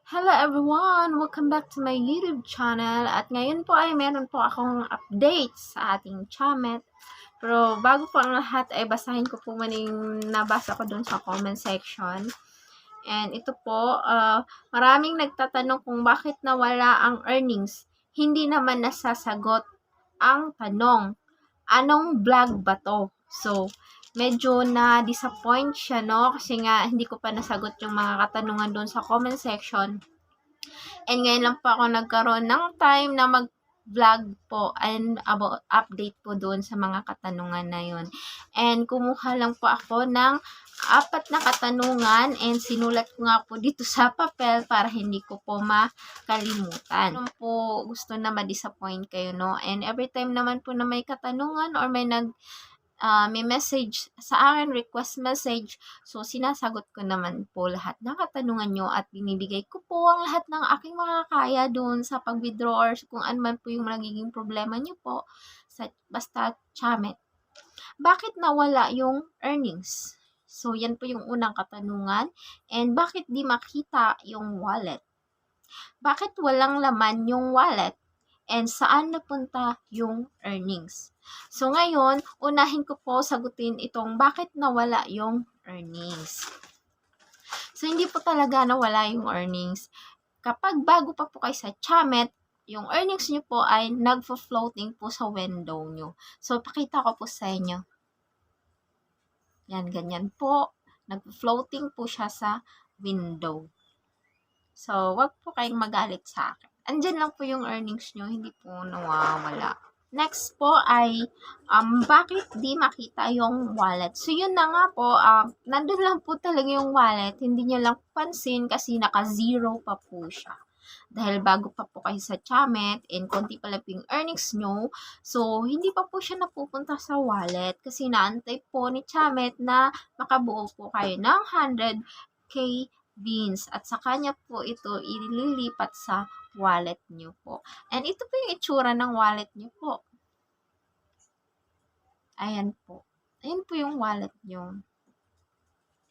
Hello everyone! Welcome back to my YouTube channel. At ngayon po ay meron po akong update sa ating chamet. Pero bago po ang lahat ay basahin ko po muna yung nabasa ko dun sa comment section. And ito po, maraming nagtatanong kung bakit nawala ang earnings. Hindi naman nasasagot ang tanong. Anong vlog ba to? So, medyo na-disappoint siya, no? Kasi nga, hindi ko pa nasagot yung mga katanungan doon sa comment section. And ngayon lang po ako nagkaroon ng time na mag-vlog po and about update po doon sa mga katanungan na yun. And kumuha lang po ako ng 4 na katanungan and sinulat ko nga po dito sa papel para hindi ko po makalimutan. Kung po gusto na ma-disappoint kayo, no? And every time naman po na may katanungan or may message sa akin, request message. So, sinasagot ko naman po lahat ng katanungan nyo at binibigay ko po ang lahat ng aking makakaya doon sa pag-withdraw or kung ano man po yung nagiging problema nyo po sa basta chamet. Bakit nawala yung earnings? So, yan po yung unang katanungan. And bakit di makita yung wallet? Bakit walang laman yung wallet? And saan napunta yung earnings? So, ngayon, unahin ko po sagutin itong bakit nawala yung earnings. So, hindi po talaga nawala yung earnings. Kapag bago pa po kayo sa chamet, yung earnings nyo po ay nagfo-floating po sa window nyo. So, pakita ko po sa inyo. Yan, ganyan po. Nagfo-floating po siya sa window. So, wag po kayong magalit sa akin. Andyan lang po yung earnings nyo, hindi po nawawala. Next po ay, bakit di makita yung wallet? So, yun na nga po, nandun lang po talaga yung wallet. Hindi nyo lang pansin kasi naka-zero pa po siya. Dahil bago pa po kayo sa chamet and konti pa lang po yung earnings nyo, so, hindi pa po siya napupunta sa wallet kasi naantay po ni chamet na makabuo po kayo ng 100k beans at sa kanya po ito ililipat sa wallet nyo po. And ito po yung itsura ng wallet nyo po. Ayan po. Ayan po yung wallet nyo.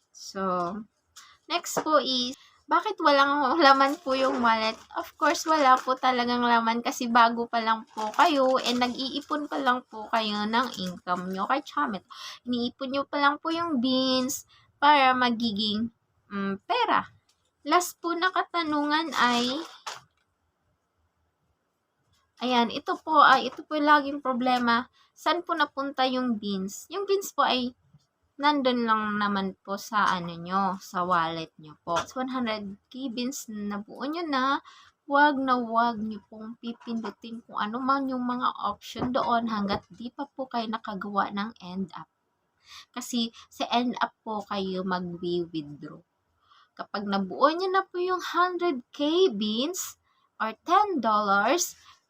So, next po is, bakit walang laman po yung wallet? Of course, wala po talagang laman kasi bago pa lang po kayo and nag-iipon pa lang po kayo ng income nyo kay chamet. Iniipon nyo pa lang po yung beans para magiging pera. Last po na katanungan ay, ayan, ito po laging problema. Saan po napunta yung beans? Yung beans po ay nandun lang naman po sa nyo, sa wallet nyo po. 100k beans na buo nyo na, wag nyo pong pipindutin kung ano man yung mga option doon hanggat di pa po kayo nakagawa ng end up. Kasi sa end up po kayo mag-withdraw. Kapag nabuo nyo na po yung 100k beans or $10,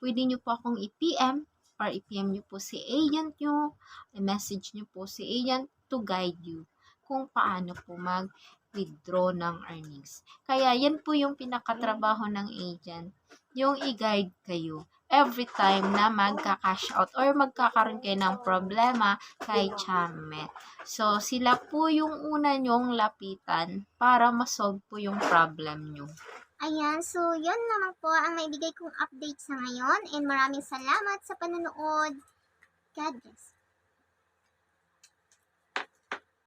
pwede nyo po akong i-PM or i-PM nyo po si agent nyo, i-message nyo po si agent to guide you kung paano po mag-withdraw ng earnings. Kaya yan po yung pinakatrabaho ng agent, yung i-guide kayo every time na magka-cash out or magkakaroon kayo ng problema kay chamet. So, sila po yung una nyong lapitan para masolve po yung problem nyo. Ayan, so yun naman po ang maibigay kong update sa ngayon and maraming salamat sa panonood. God bless.